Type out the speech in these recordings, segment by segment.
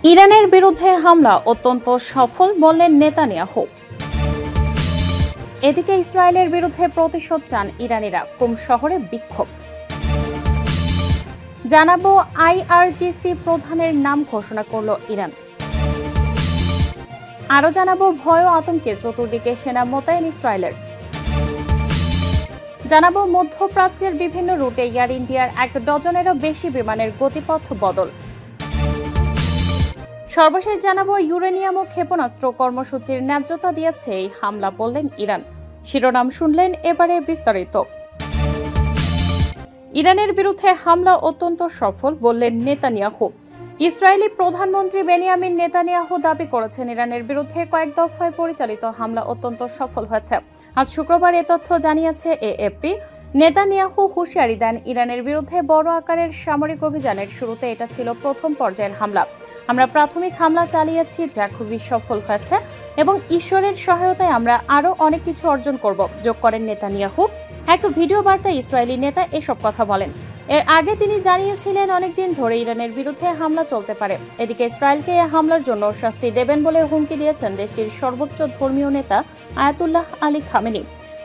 ইরানের বিরুদ্ধে হামলা অত্যন্ত সফল বললেন নেতানিয়াহু। এদিকে ইসরায়েলের বিরুদ্ধে প্রতিশোধ চান ইরানিরা, কুম শহরে বিক্ষোভ। জানাবো আইআরজিসি প্রধানের নাম ঘোষণা করল ইরান। আরও জানাবো ভয় ও আতঙ্কে চতুর্দিকে সেনা মোতায়েন ইসরায়েলের। জানাবো মধ্যপ্রাচ্যের বিভিন্ন রুটে এয়ার ইন্ডিয়ার 1 ডজনেরও বেশি বিমানের গতিপথ বদল। সর্বশেষ জানাবো ইউরেনিয়াম ও ক্ষেপণাস্ত্র কর্মসূচির ন্যায্যতা দিয়েছে এই হামলা বললেন ইরান। শিরোনাম শুনলেন, এবারে বিস্তারিত। ইরানের বিরুদ্ধে হামলা অত্যন্ত সফল বললেন নেতানিয়াহু। ইসরায়েলি প্রধানমন্ত্রী বেনিয়ামিন নেতানিয়াহু দাবি করেছেন ইরানের বিরুদ্ধে কয়েক দফায় পরিচালিত হামলা অত্যন্ত সফল হয়েছে। আজ শুক্রবার এ তথ্য জানিয়েছে এএফপি। নেতানিয়াহু হুঁশিয়ারি দেন, ইরানের বিরুদ্ধে বড় আকারের সামরিক অভিযানের শুরুতে এটা ছিল প্রথম পর্যায়ের হামলা। আমরা প্রাথমিক হামলা চালিয়েছি যা খুবই সফল হয়েছে এবং ঈশ্বরের সহায়তায় আমরা আরও অনেক কিছু অর্জন করব, যোগ করেন নেতানিয়াহু। এক ভিডিও বার্তায় ইসরায়েলি নেতা এসব কথা বলেন। এর আগে তিনি জানিয়েছিলেন অনেকদিন ধরে ইরানের বিরুদ্ধে হামলা চলতে পারে। এদিকে ইসরায়েলকে এই হামলার জন্য শাস্তি দেবেন বলে হুমকি দিয়েছেন দেশটির সর্বোচ্চ ধর্মীয় নেতা আয়াতুল্লাহ আলী খামেনি।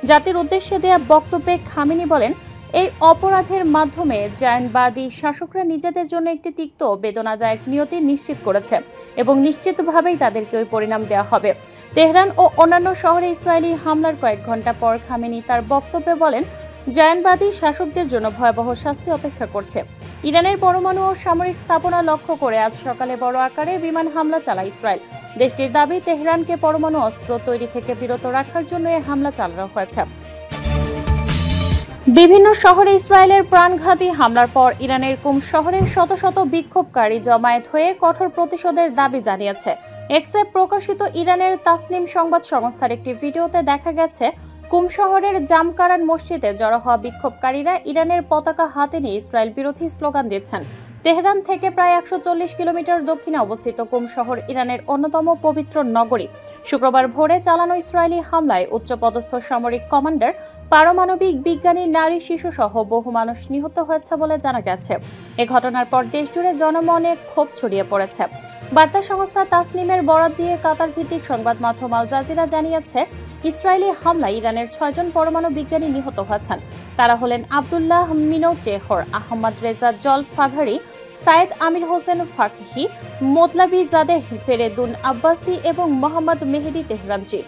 জাতির উদ্দেশ্যে দেয়া বক্তব্যে খামেনি বলেন, এই অপরাধের মাধ্যমে জায়নবাদী শাসকরা নিজেদের জন্য একটি তিক্ত বেদনাদায়ক নিয়তি নিশ্চিত করেছে এবং নিশ্চিতভাবেই তাদেরকে ওই পরিণাম দেওয়া হবে। তেহরান ও অন্যান্য শহরে ইসরায়েলি হামলার কয়েক ঘন্টা পর খামেনি তার বক্তব্যে বলেন, জায়নবাদী শাসকদের জন্য ভয়াবহ শাস্তি অপেক্ষা করছে। ইরানের পরমাণু ও সামরিক স্থাপনা লক্ষ্য করে আজ সকালে বড় আকারে বিমান হামলা চালায় ইসরায়েল। দেশটির দাবি, তেহরানকে পরমাণু অস্ত্র তৈরি থেকে বিরত রাখার জন্য এই হামলা চালানো হয়েছে। বিভিন্ন শহরে ইসরায়েলের প্রাণঘাতী হামলার পর ইরানের কুম শহরে শত শত বিক্ষোভকারী জমায়েত হয়ে কঠোর প্রতিশোধের দাবি জানিয়েছে। এক্সে প্রকাশিত ইরানের তাসনিম সংবাদ সংস্থার একটি ভিডিওতে দেখা গেছে, কুম শহরের জামকারান মসজিদে জড়ো হওয়া বিক্ষোভকারীরা ইরানের পতাকা হাতে নিয়ে ইসরায়েল বিরোধী স্লোগান দিচ্ছেন। তেহরান থেকে প্রায় 140 কিলোমিটার দক্ষিণে অবস্থিত কুম শহর ইরানের অন্যতম পবিত্র নগরী। শুক্রবার ভোরে চালানো ইসরায়েলি হামলায় উচ্চপদস্থ সামরিক কমান্ডার, পারমাণবিক বিজ্ঞানী, নারী, শিশু সহ বহু মানুষ নিহত হয়েছে বলে জানা গেছে। এ ঘটনার পর দেশজুড়ে জনমনে ক্ষোভ ছড়িয়ে পড়েছে। বার্তা সংস্থা তাসনিমের বরাত দিয়ে কাতার ভিত্তিক সংবাদ মাধ্যম আল জাজিরা জানিয়েছে, ইসরায়েলি হামলায় ইরানের 6 জন পরমাণু বিজ্ঞানী নিহত হয়েছেন। তারা হলেন আবদুল্লাহ মিনৌচেহর, আহমদ রেজা জল ফাঘারি, সায়েদ আমির হোসেন ফাকহি, মোতলাবি জাদেহ ফেরেদুন আব্বাসি এবং মোহাম্মদ মেহেদি তেহরানজি।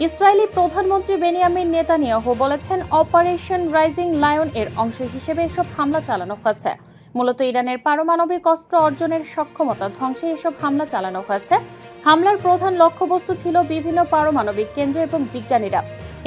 ইসরায়েলি প্রধানমন্ত্রী বেনিয়ামিন নেতানিয়াহু বলেছেন, অপারেশন রাইজিং লায়ন এর অংশ হিসেবে এসব হামলা চালানো হয়েছে। মূলত ইরানের পারমাণবিক অস্ত্র অর্জনের সক্ষমতা ধ্বংসে এসব হামলা চালানো হয়েছে। হামলার প্রধান লক্ষ্যবস্তু ছিল বিভিন্ন পারমাণবিক কেন্দ্র এবং বিজ্ঞানীরা।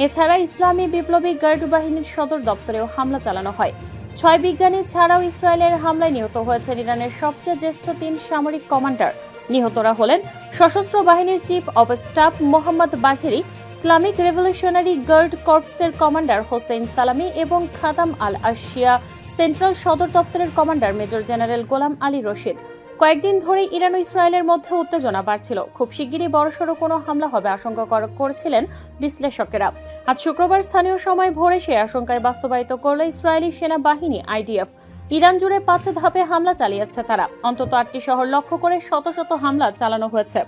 এছাড়া ইসলামী বিপ্লবী গার্ড বাহিনীর সদর দপ্তরেও হামলা চালানো হয়। 6 বিজ্ঞানী ছাড়াও ইসরায়েলের হামলায় নিহত হয়েছেন ইরানের সবচেয়ে জ্যেষ্ঠ 3 সামরিক কমান্ডার। নিহতরা হলেন সশস্ত্র বাহিনীর chief of staff Mohammad Bagheri, Islamic revolutionary guard কর্পসের কমান্ডার হোসেইন সালামি এবং খাতাম আল আশিয়া সেন্ট্রাল সদর দপ্তরের commander major general Gholam Ali Rashid. কয়েকদিন ধরে ইরান ও ইসরায়েলের মধ্যে উত্তেজনা বাড়ছিল। খুব শিগগিরই বড়সড় কোনো হামলা হবে আশঙ্কা করেছিলেন বিশ্লেষকেরা। আজ শুক্রবার স্থানীয় সময় ভোরে সে আশঙ্কায় বাস্তবায়িত করল ইসরায়েলি সেনাবাহিনী আইডিএফ। ইরান জুড়ে 5 ধাপে হামলা চালিয়েছে তারা। অন্তত 8টি শহর লক্ষ্য করে শত শত হামলা চালানো হয়েছে।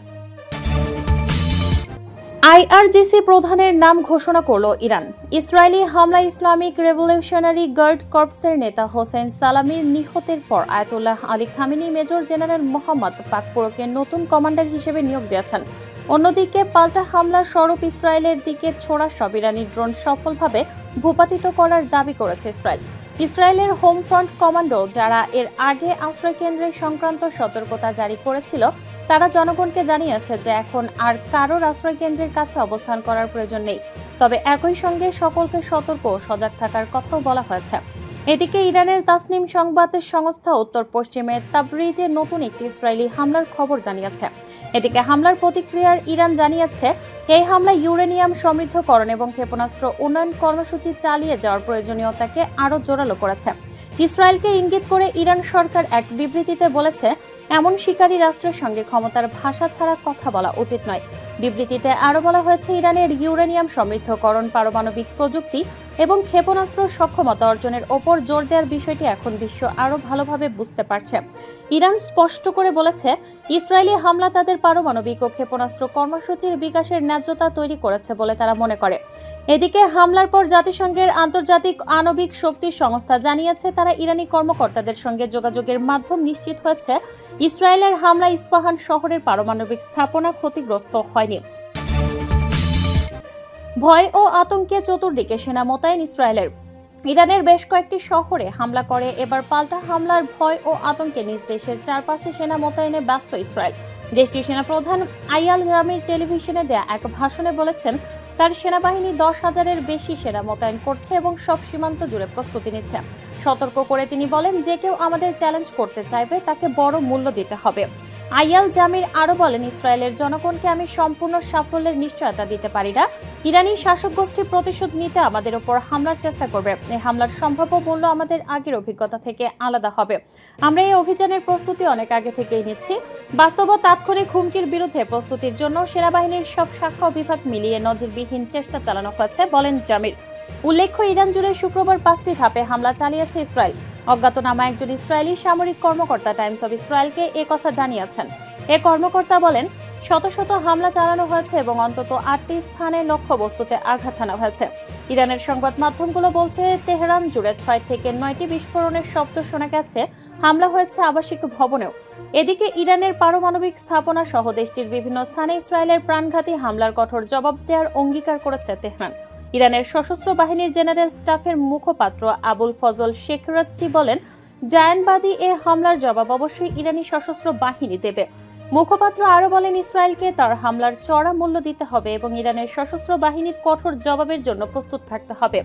আইআরজিসি প্রধানের নাম ঘোষণা করল ইরান। ইসরায়েলি হামলায় ইসলামিক রেভলিউশনারি গার্ড কর্পসের নেতা হোসেন সালামির নিহতের পর Ayatollah Ali Khamenei major general Mohammad পাকপুরকে নতুন কমান্ডার হিসেবে নিয়োগ দিয়েছেন। অন্যদিকে পাল্টা হামলার স্বরূপ ইসরায়েলের দিকে ছোড়া সব ইরানি ড্রোন সফলভাবে ভূপাতিত করার দাবি করেছে ইসরায়েল। ইসরায়েলের হোম ফ্রন্ট কমান্ডো, যারা এর আগে আশ্রয়কেন্দ্রের সংক্রান্ত সতর্কতা জারি করেছিল, তারা জনগণকে জানিয়েছে যে এখন আর কারোর আশ্রয়কেন্দ্রের কাছে অবস্থান করার প্রয়োজন নেই। তবে একই সঙ্গে সকলকে সতর্ক ও সজাগ থাকার কথাও বলা হয়েছে। এদিকে ইরানের তাসনিম সংবাদ সংস্থা উত্তর পশ্চিমে তাবরিজে নতুন একটি ইসরায়েলি হামলার খবর জানিয়েছে। এদিকে হামলার প্রতিক্রিয়ার ইরান জানিয়েছে, এই হামলা ইউরেনিয়াম সমৃদ্ধকরণ এবং ক্ষেপণাস্ত্র উন্নয়ন কর্মসূচি চালিয়ে যাওয়ার প্রয়োজনীয়তাকে আরও জোরালো করেছে। ইসরায়েলকে ইঙ্গিত করে ইরান সরকার এক বিবৃতিতে বলেছে, এমন শিকারী রাষ্ট্রের সঙ্গে ক্ষমতার ভাষা ছাড়া কথা বলা উচিত নয়। বিবৃতিতে আরও বলা হয়েছে, ইরানের ইউরেনিয়াম সমৃদ্ধকরণ, পারমাণবিক প্রযুক্তি এবং ক্ষেপণাস্ত্র সক্ষমতা অর্জনের ওপর জোর দেওয়ার বিষয়টি এখন বিশ্ব আরও ভালোভাবে বুঝতে পারছে। ইরান স্পষ্ট করে বলেছে, ইসরায়েলি হামলা তাদের পারমাণবিক ও ক্ষেপণাস্ত্র কর্মসূচির বিকাশের ন্যায্যতা তৈরি করেছে বলে তারা মনে করে। এদিকে হামলার পর জাতিসংঘের আন্তর্জাতিক আণবিক শক্তি সংস্থা জানিয়েছে, তারা ইরানি কর্মকর্তাদের সঙ্গে যোগাযোগের মাধ্যম নিশ্চিত হয়েছে ইসরায়েলের হামলা ইস্পাহান শহরের পারমাণবিক স্থাপনা ক্ষতিগ্রস্ত হয়নি। ভয় ও আতঙ্কে চতুর্দিকে সেনা মোতায়েন ইসরায়েলের। ইরানের বেশ কয়েকটি শহরে হামলা করে এবার পাল্টা হামলার ভয় ও আতঙ্কে নিজ দেশের চারপাশে সেনা মোতায়েনে ব্যস্ত ইসরায়েল। দেশটির সেনাপ্রধান আইয়াল জামির টেলিভিশনে দেয়া এক ভাষণে বলেছেন, তার সেনাবাহিনী 10,000-এর বেশি সেনা মোতায়েন করছে এবং সব সীমান্ত জুড়ে প্রস্তুতি নিচ্ছে। সতর্ক করে তিনি বলেন, যে কেউ আমাদের চ্যালেঞ্জ করতে চাইবে তাকে বড় মূল্য দিতে হবে। আইয়াল জামির আরও বলেন, ইসরায়েলের জনগণকে আমি সম্পূর্ণ সাফল্যের নিশ্চয়তা দিতে পারি না। ইরানি শাসক গোষ্ঠী প্রতিশোধ নিতে আমাদের উপর হামলার চেষ্টা করবে। এই হামলার সম্ভাব্য মূল্য আমাদের আগের অভিজ্ঞতা থেকে আলাদা হবে। আমরা এই অভিযানের প্রস্তুতি অনেক আগে থেকেই নিচ্ছি। বাস্তব তাৎক্ষণিক হুমকির বিরুদ্ধে প্রস্তুতির জন্য সেনাবাহিনীর সব শাখা ও বিভাগ মিলিয়ে নজিরবিহীন চেষ্টা চালানো হয়েছে বলেন জামির। উল্লেখ্য, ইরান জুড়ে শুক্রবার 5টি ধাপে হামলা চালিয়েছে ইসরায়েল। অজ্ঞাতনামা একজন ইসরায়েলি সামরিক কর্মকর্তা টাইমস অব ইসরায়েলকে কথা জানিয়েছেন। এ কর্মকর্তা বলেন, শত শত হামলা চালানো হয়েছে এবং অন্তত 8টি স্থানে লক্ষ্যবস্তুতে আঘাত হানা হয়েছে। ইরানের সংবাদ মাধ্যমগুলো বলছে, তেহরান জুড়ে 6 থেকে 9টি বিস্ফোরণের শব্দ শোনা গেছে। হামলা হয়েছে আবাসিক ভবনেও। এদিকে ইরানের পারমাণবিক স্থাপনা সহ দেশটির বিভিন্ন স্থানে ইসরায়েলের প্রাণঘাতী হামলার কঠোর জবাব দেওয়ার অঙ্গীকার করেছে তেহরান। ইরানের সশস্ত্র বাহিনীর জেনারেল স্টাফের মুখপাত্র আবুল ফজল শেখরাচ্চি বলেন, জায়ানবাদী এ হামলার জবাব অবশ্যই ইরানি সশস্ত্র বাহিনী দেবে। মুখপাত্র আরও বলেন, ইসরায়েলকে তার হামলার চড়া মূল্য দিতে হবে এবং ইরানের সশস্ত্র বাহিনীর কঠোর জবাবের জন্য প্রস্তুত থাকতে হবে।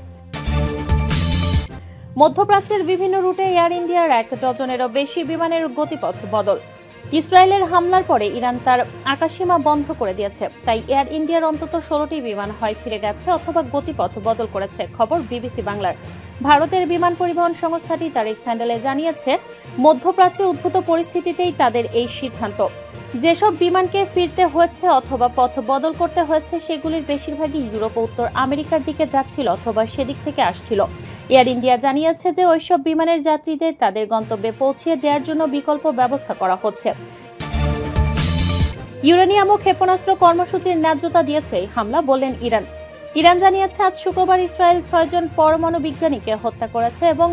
মধ্যপ্রাচ্যের বিভিন্ন রুটে এয়ার ইন্ডিয়ার 1 ডজনেরও বেশি বিমানের গতিপথ বদল। ইসরায়েলের হামলার পরে ইরান তার আকাশসীমা বন্ধ করে দিয়েছে, তাই এয়ার ইন্ডিয়ার অন্তত 16টি বিমান হয় ফিরে গেছে অথবা গতিপথ বদল করেছে। খবর বিবিসি বাংলার। ভারতের বিমান পরিবহন সংস্থাটি তার এক স্যান্ডেলে জানিয়েছে, মধ্যপ্রাচ্যে উদ্ভূত পরিস্থিতিতেই তাদের এই সিদ্ধান্ত। যেসব বিমানকে ফিরতে হয়েছে অথবা পথ বদল করতে হয়েছে সেগুলির বেশিরভাগই ইউরোপ ও উত্তর আমেরিকার দিকে যাচ্ছিল অথবা সেদিক থেকে আসছিল। এয়ার ইন্ডিয়া জানিয়েছে যে ওইসব বিমানের যাত্রীদের তাদের গন্তব্যে পৌঁছিয়ে দেওয়ার জন্য বিকল্প ব্যবস্থা করা হচ্ছে। ইউরেনিয়াম ও ক্ষেপণাস্ত্র কর্মসূচির ন্যায্যতা দিয়েছে এই হামলা বললেন ইরান। ইরান জানিয়েছে, আজ শুক্রবার ইসরায়েল 6 জন পরমাণু বিজ্ঞানীকে হত্যা করেছে এবং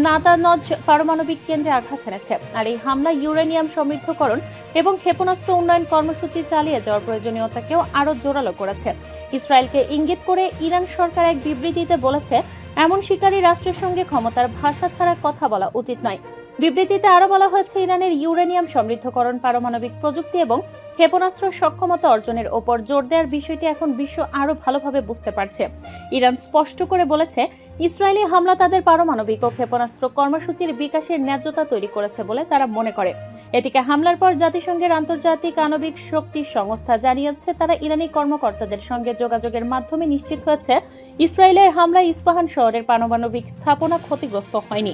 নাতানজ পারমাণবিক কেন্দ্রে আঘাত এনেছে। আর এই হামলা ইউরেনিয়াম সমৃদ্ধকরণ এবং ক্ষেপণাস্ত্র উন্নয়ন কর্মসূচি চালিয়ে যাওয়ার প্রয়োজনীয়তাকেও আরও জোরালো করেছে। ইসরায়েলকে ইঙ্গিত করে ইরান সরকার এক বিবৃতিতে বলেছে, এমন শিকারী রাষ্ট্রের সঙ্গে ক্ষমতার ভাষা ছাড়া কথা বলা উচিত নয়। বিবৃতিতে আরও বলা হয়েছে, ইরানের ইউরেনিয়াম সমৃদ্ধকরণ, পারমাণবিক প্রযুক্তি এবং ক্ষেপণাস্ত্র সক্ষমতা অর্জনের ওপর জোর দেওয়ার বিষয়টি এখন বিশ্ব আরও ভালোভাবে বুঝতে পারছে। ইরান স্পষ্ট করে বলেছে, ইসরায়েলি হামলা তাদের পারমাণবিক ও ক্ষেপণাস্ত্র কর্মসূচির বিকাশের ন্যায্যতা তৈরি করেছে বলে তারা মনে করে। এদিকে হামলার পর জাতিসংঘের আন্তর্জাতিক আণবিক শক্তি সংস্থা জানিয়েছে, তারা ইরানি কর্মকর্তাদের সঙ্গে যোগাযোগের মাধ্যমে নিশ্চিত হয়েছে ইসরায়েলের হামলায় ইস্পাহান শহরের পারমাণবিক স্থাপনা ক্ষতিগ্রস্ত হয়নি।